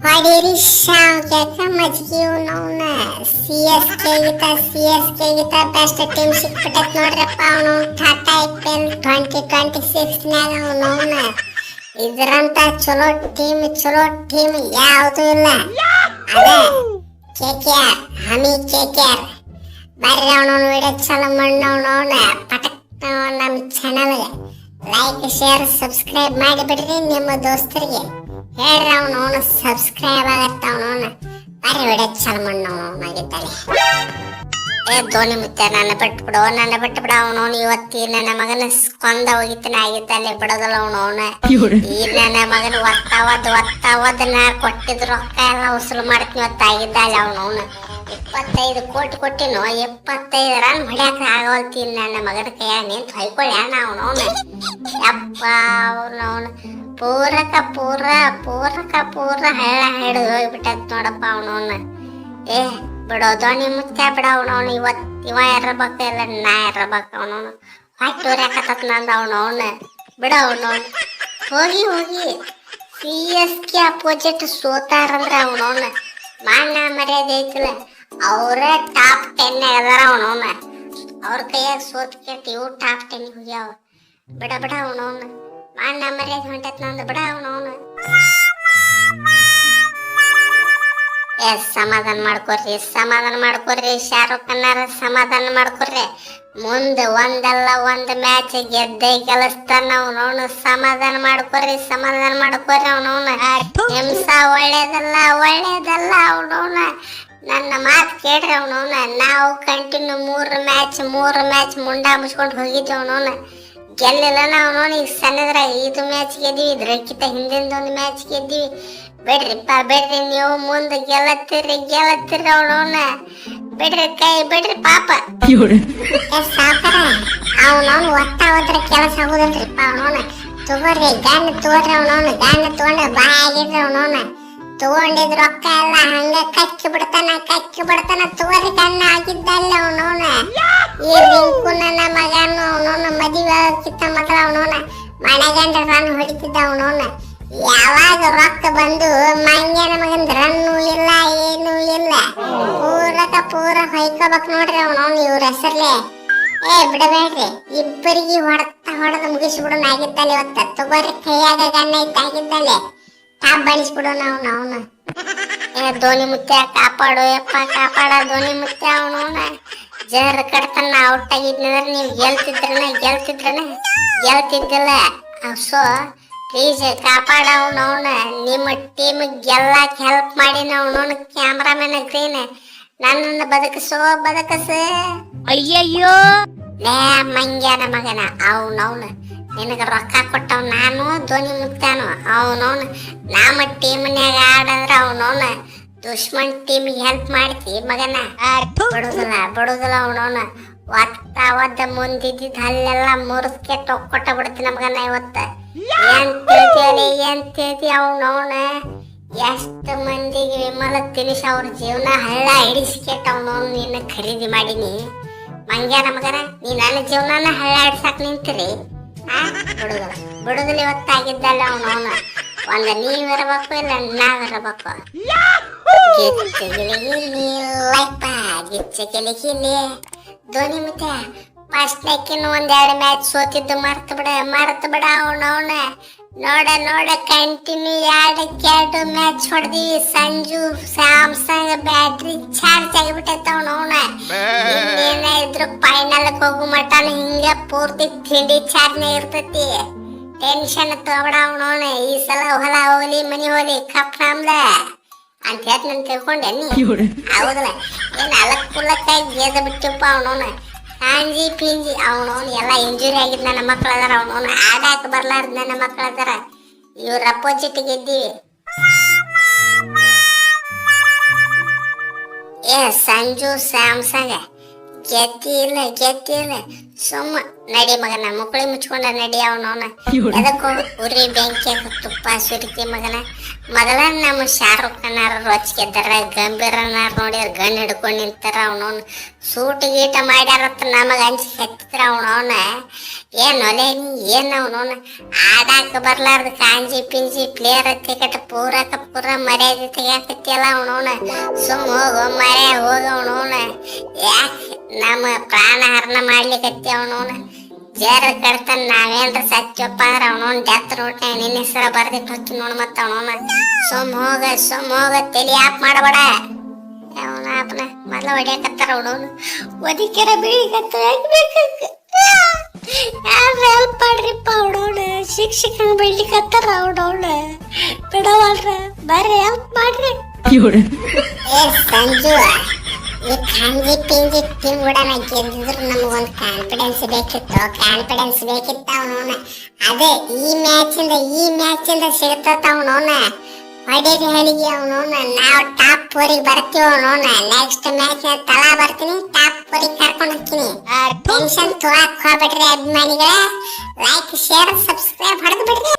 ಹೊಡೀರಿ ಶಾವ್ಗ್ಯಾಕ ಮಜ್ಗಿ ಅವನವನ ಸಿ ಎಸ್ ಕೆ ಗಿತ ಬೆಸ್ಟ್ ಟೀಮ್ ಸಿಕ್ಬಿಟ್ಟೈತ್ ನೋಡ್ರಪ್ಪ. ಅವನು ಟಾಟಾ ಐಪಿಎಲ್ 2026 ಅವನವನ ಇದ್ರಂತ ಚಲೋ ಟೀಮ್ ಯಾವುದು ಇಲ್ಲ. ಅದೇ KKR ಹಮಿ KKR ಬರ್ರಿ ಅವನವನ ವಿಡಿಯೋ ಚಾಲು ಮಾಡವನವನ ಪಟಕ್ ನಮ್ಮ ಚಾನಲ್ಗೆ ಲೈಕ್ ಶೇರ್ ಸಬ್ಸ್ಕ್ರೈಬ್ ಮಾಡಿಬಿಡ್ರಿ. ನಿಮ್ಮ ದೋಸ್ತರಿಗೆ ಹೇಳ್ರಿ ಅವನವನು ಸಬ್ಸ್ಕ್ರೈಬ್ ಆಗತ್ತ. ಅವನವನ ಬರ್ರಿ ವಿಡಿಯೋ ಚಾಲು ಮಾಡವನಾಗಿದ್ದಾನೆ. ಧೋನಿ ಮುತ್ತೆ ನನ್ನ ಬಿಟ್ಬಿಡು ಅವನವನು ಇವತ್ತಿ ನನ್ನ ಮಗನ ಕೊಂದ ಹೋಗಿತ್ತಾನೆ ಆಗಿದ್ದಾನೆ ಬಿಡೋದಲ್ಲ ಅವನವನ. ಈ ನನ್ನ ಮಗನ ಒತ್ತಾವದ್ ನಾ ಕೊಟ್ಟಿದ್ ರೊಕ್ಕ ಎಲ್ಲ ವಸೂಲು ಮಾಡ್ತೀನಿ ಇವತ್ತಾಗಿದ್ದಾಳೆ ಅವನವನು. 25 ಕೋಟಿ ಕೊಟ್ಟಿನು 75 ರನ್ ಹೊಡ್ಯಾಕ ಆಗವಲ್ತೀನಿ ನನ್ನ ಮಗನ ಕೈಯಾಗ ನಿಂತು ಹೊಯ್ಕೊಳ್ಳಿ ಅಣ್ಣ ಅವನವನು. ಯಪ್ಪ ಅವನವನು ಪೂರಕ ಹಳ್ಳ ಹಿಡಿದು ಹೋಗ್ಬಿಟ್ಟತ್ ನೋಡಪ್ಪ ಅವನವನ. ಬಿಡೋ ಧೋನಿ ಮುಚ್ಚ ಬಿಡ ಅವನವನು. ಇವ ಇರ್ಬೇಕು ಇಲ್ಲ ನಾ ಇರ್ಬೇಕು ಅವನವನು. ಹೊಟ್ಟೆ ಉರ್ಯಾಕತ್ತ ನಂದು ಅವನವನು. ಬಿಡ ಅವನವನು ಹೋಗಿ CSK ಅಪೋಸಿಟ್ ಸೋತಾರಂದ್ರೆ ಅವನವನು ಮಾನ ಮರ್ಯಾದೆ ಐತಿಲ್ಲ. ಅವರೇ ಟಾಪ್ 10 ಅದಾರ ಅವನವನ. ಅವ್ರ ಕೈಯಾಗ ಸೋತ್ ಕೆಟ್ಟ ಇವು ಟಾಪ್ 10 ಹೋಗ್ಯಾವ. ಬಿಡ ಅವನವನು ಮಾನ ಮರ್ಯಾದೆ ಹೊಂಟತ್ ನಂದು. ಬಿಡ ಅವನವನು. ಸಮಾಧಾನ ಮಾಡ್ಕೊರ್ರಿ ಶಾರುಖ್ ಖನ್ನಾರ ಸಮಾಧಾನ ಮಾಡ್ಕೊರ್ರಿ. ಮುಂದೆ ಒಂದಲ್ಲ ಒಂದು ಮ್ಯಾಚ್ ಗೆದ್ದೆ ಗೆಲ್ಲಿಸ್ತಾನ ಅವನವನು. ಸಮಾಧಾನ ಮಾಡ್ಕೊರ್ರಿ ಅವನವನ. ಹಿಂಸ ಒಳ್ಳೇದಲ್ಲ ಅವನವನ. ನನ್ನ ಮಾತು ಕೇಳ್ರಿ ಅವನವನ. ನಾವು ಕಂಟಿನ್ಯೂ 3 ಮ್ಯಾಚ್ ಮುಂಡ ಮುಚ್ಕೊಂಡು ಹೋಗಿದ್ವಿ ಅವನವನ. ಗೆಲ್ಲಿಲ್ಲ ಅವನವನು. ಈಗ ಸಣ್ಣದ್ರಾಗ 5 ಮ್ಯಾಚ್ ಗೆದ್ವಿ. ಇದ್ರಕ್ಕಿಂತ ಹಿಂದಿಂದೊಂದು ಮ್ಯಾಚ್ ಗೆದ್ವಿ. ಬಿಡ್ರಿ ನೀವು ಮುಂದೆ ಗೆಲ್ಲತ್ತೀರಿ ಅವನವನ. ಬಿಡ್ರಿ ಪಾಪ ಸಾಕರ ಅವನವನು ಹೋದ್ರ ಕೆಲಸ ಆಗುದಿಲ್ರಿಪ್ಪ ಅವನವನ. ತಗೋರಿ ಗಂಡ ತಗೋರಿ ಅವನವನು. ಗಂಡ ತಗೊಂಡ್ರೆ ಬಾಯ್ ಆಗಿದ್ರಿ ಅವನವನ. ತಗೊಂಡಿದ್ ರೊಕ್ಕ ಎಲ್ಲ ಹಂಗ ಕಕ್ಕಿ ಬಿಡ್ತಾನ ತಗೋರಿ ಗಂಡ ಆಗಿದ್ದಲ್ಲ ಅವನವನ. ಈ ರಿಂಕು ನನ್ನ ಮಗನು ಅವನವನ ಮದುವೆ ಕಿತ್ತ ಮಕ್ಕಳ ಅವನವನ ಮನೆಗಂಡ ರನ್ ಹೊಡಿತಿದ್ದ ಅವನವನ. ಯಾವಾಗ ರೊಕ್ಕ ಬಂದು ಮಂಗ್ಯನ ಮಗನ್ ರನ್ನು ಇಲ್ಲ ಏನು ಇಲ್ಲ. ಪೂರ ಹೊಯ್ಕೋಬೇಕು ನೋಡ್ರಿ ಅವನವನು ಇವ್ರ ಹೆಸರ್ಲೆ. ಬಿಡಬೇಡ್ರಿ ಇಬ್ಬರಿಗೆ ಹೊಡೆದು ಮುಗಿಸ್ಬಿಡೋಣ ಆಗಿದ್ದಾನೆ ಇವತ್ತ. ತಗೋರಿ ಕೈಯಾಗ ಗಣ್ಣ ಇದ್ದಾಗಿದ್ದಾನೆ ಟಾಪ್ ಬಣಿಸ್ಬಿಡೋಣ ಅವನು. ಧೋನಿ ಮುತ್ಯ ಕಾಪಾಡು ಧೋನಿ ಮುತ್ಯ ಅವನವನ. ಜರ ಕಡ್ತನ ಔಟ್ ಆಗಿದ್ನಂದ್ರೆ ನೀವು ಗೆಲ್ತಿದ್ದಿಲ್ಲ. ಸೊ ಪ್ಲೀಸ್ ಕಾಪಾಡ ಅವನವನ. ನಿಮ್ಮ ಟೀಮ್ ಗೆಲ್ಲಕ್ಕೆ ಹೆಲ್ಪ್ ಮಾಡಿ ಅವನವನ. ಕ್ಯಾಮ್ರಾಮನ್ ಗ್ರೀನ್ ನನ್ನನ್ನು ಬದುಕಸ. ಅಯ್ಯಯ್ಯೋ ಲೇ ಮಂಗ್ಯನ ಮಗನ ಅವನವನು. ನಿನಗ ರೊಕ್ಕ ಕೊಟ್ಟವ್ ನಾನು ಧೋನಿ ಮುತ್ತಾನು ಅವನವನು. ನಮ್ಮ ಟೀಮ್ನ್ಯಾಗ ಆಡಂದ್ರ ಅವನವನ ದುಶ್ಮನ್ ಟೀಮಿಗೆ ಹೆಲ್ಪ್ ಮಾಡ್ತಿ ಮಗನ. ಬಿಡುದಿಲ್ಲ ಅವನವನ. ಒತ್ತ ಮುಂದಿದ್ದ ಅಲ್ಲೆಲ್ಲ ಮುರಿಸ್ಕೆ ಕೊಟ್ಟ ಬಿಡ್ತೀನಿ ಮಗನ ಇವತ್ತ. ಏನ್ ತಿಳ್ತಿ ಅವನವನ. ಎಷ್ಟು ಮಂದಿಗೆ ವಿಮಲ ತಿನಿಸ್ ಅವ್ರ ಜೀವನ ಹಳ್ಳ ಹಿಡಿಸ್ಕೆಟ್ ಅವನವನು ನಿನ್ನ ಖರೀದಿ ಮಾಡೀನಿ ಮಂಗ್ಯಾನ ಮಗನ. ನೀ ನನ್ನ ಜೀವನನ ಹಳ್ಳ ಹಿಡ್ಸಾಕ್ ನಿಂತಿರಿ. ಬಿಡುದಿಲ್ಲ ಇವತ್ತಾಗಿದ್ದಲ್ಲ ಅವನವನ. ಒಂದ ನೀವಿರಬೇಕು ಇಲ್ಲ ನಾವಿರಬೇಕು. ಗಿಚ್ಚಗಿಲಿ ಧೋನಿ ಮತ್ತೆ ಫಸ್ಟ್ ಲೆಕ್ಕಿನ 1-2 ಮ್ಯಾಚ್ ಸೋತಿದ್ದು ಮರ್ತು ಬಿಡ ಅವನವನ. ನೋಡ ಕಂಟಿನ್ಯೂ 2 ಮ್ಯಾಚ್ ಹೊಡೆದಿವಿ. ಸಂಜು ಸ್ಯಾಮ್ಸಂಗ್ ಬ್ಯಾಟ್ರಿ ಚಾರ್ಜ್ ಆಗಿಬಿಟ್ಟೈತ ಅವನವನ. ಇನ್ನೇನ ಇದ್ರು ಫೈನಲ್ ಹೋಗು ಮಟನ ಹಿಂಗ ಪೂರ್ತಿ ತಿಂಡಿ ಚಾರ್ಜ್ನ ಇರ್ತೈತಿ. ಟೆನ್ಷನ್ ತಗೋಬೇಡ ಅವನವನ. ಈ ಸಲ ಹೊಲ ಹೋಗ್ಲಿ ಮನಿ ಹೋಗ್ಲಿ ಕಪ್ ನಮ್ದ ಅಂತ ಹೇಳ್ತ ನಾನು ತಿಳ್ಕೊಂಡೆ ನೀ ಹೌದಲ್ಲ. ಏನ್ ಅಲಕ್ಕುಲಕ್ಕಾಗಿ ಗೆದ್ದು ಬಿಟ್ಟಪ್ಪ ಅವನವನ. ಕಾಂಜಿ ಪಿಂಜಿ ಅವನವನು ಎಲ್ಲ ಇಂಜುರಿ ಆಗಿದ್ ನನ್ನ ಮಕ್ಳು ಅದಾರ ಅವನವನು. ಆಡಾಕ ಬರ್ಲಾರ್ದ ನನ್ನ ಮಕ್ಳು ಅದಾರ. ಇವ್ರ ಅಪೋಸಿಟ್ ಗೆದ್ದೀವಿ. ಸಂಜು ಸ್ಯಾಮ್ಸಂಗ್ ಗೆದ್ದಿಲ್ಲ ಸುಮ್ಮ ನಡಿ ಮಗನ ಮುಕ್ಕಳಿ ಮುಚ್ಕೊಂಡ ನಡಿ ಅವನವನ ಎದಕ್ಕೋ ಉರಿ ಬೆಂಕಿಯಾಗ ತುಪ್ಪ ಸುರಿತಿ ಮಗನ. ಮೊದಲ ನಮ್ಮ ಶಾರುಖ್ ಖಾನಾರ ರೊಚ್ಚಿಗೆದ್ದಾರ, ಗಂಭೀರನಾರ ನೋಡಿದ್ರ ಗನ್ ಹಿಡ್ಕೊಂಡು ನಿಂತಾರ. ಅವನವನ್ ಸೂಟ್ ಗೀಟ ಮಾಡ್ಯಾರತ್ತ ನಮಗ ಅಂಜಿಕೆ ಹತ್ತಿದ್ರ ಅವನವನ ಏನ್ ಒಲೆ ನೀ ಏನ್ ಅವನವನ ಆಡಾಕ ಬರ್ಲಾರ್ದ ಕಾಂಜಿ ಪಿಂಜಿ ಪ್ಲೇಯರ್ ಟಿಕೆಟ್ ಪೂರ ಮರ್ಯಾದೆ ತೆಗಿಯಾಕತ್ತಿಯಲ್ಲ ಅವನವನ. ಸುಮ್ಮ ಹೋಗೋ ಮರ್ಯ ಹೋಗ ಅವನವನ. ಯಾಕೆ ನಮ್ಮ ಪ್ರಾಣ ಹರಣ ಮಾಡ್ಲಿಕತ್ತಿ ಅವನವನ. ಜೇರ ಕಡ್ತಾನ ನಾವೇನ್ರ ಸತ್ಯಪ್ಪ ಅಂದ್ರ ಅವನವನ್ ಡೆತ್ ನೋಟ್ನ ನಿನ್ನ ಹೆಸರ ಬರ್ದಿಟ್ಟು ಹೋಗಿ ನೋಡ್ ಮತ್ತ ಅವನವನ. ಸುಮ್ ಹೋಗ ತಲಿ ಆಪ್ ಮಾಡಬೇಡ. ಅವನ ಆಪ್ನ ಮೊದಲ ಹೊಡಿಯಕತ್ತಾರ ಅವನವನು. ಒದಿಕೆರ ಬೀಳಿಕತ್ತ ಯಾರು ಹೆಲ್ಪ್ ಮಾಡ್ರಿಪ್ಪ ಅವನವನ. ಶಿಕ್ಷಕನ ಬೀಳ್ಲಿಕತ್ತಾರ ಅವನವನ ಬಿಡವಲ್ರ, ಬರ್ರಿ ಹೆಲ್ಪ್ ಮಾಡ್ರಿ. ಏ ಸಂಜು, ಈ ಕಾಂಜಿ ಪಿಂಜಿ ಟೀಮ್ ಕೂಡ ಗೆದ್ದಿದ್ರು ನಮಗೊಂದು ಕಾನ್ಫಿಡೆನ್ಸ್ ಬೇಕಿತ್ತು ಅವನವನ. ಅದೇ ಈ ಮ್ಯಾಚಿಂದ ಸಿಗ್ತತ ಅವನವನ. ಹೊಡೀರಿ ಹಲಿಗೆ ಅವನವನ. ನಾವು ಟಾಪ್ 4ಗೆ ಬರ್ತೀವಿ ಅವನವನ. ನೆಕ್ಸ್ಟ್ ಮ್ಯಾಚ್ ತಲಾ ಬರ್ತೀನಿ, ಟಾಪ್ 4ಗೆ ಕರ್ಕೊಂಡು ಹೋಗ್ತೀನಿ. ಟೆನ್ಷನ್ ತೊಗೊಳಕ್ ಹೋಗ್ಬಿಡ್ರಿ ಅಭಿಮಾನಿಗಳೇ. ಲೈಕ್ ಶೇರ್ ಸಬ್ಸ್ಕ್ರೈಬ್ ಹೊಡೆದು ಬಿಡ್ರಿ.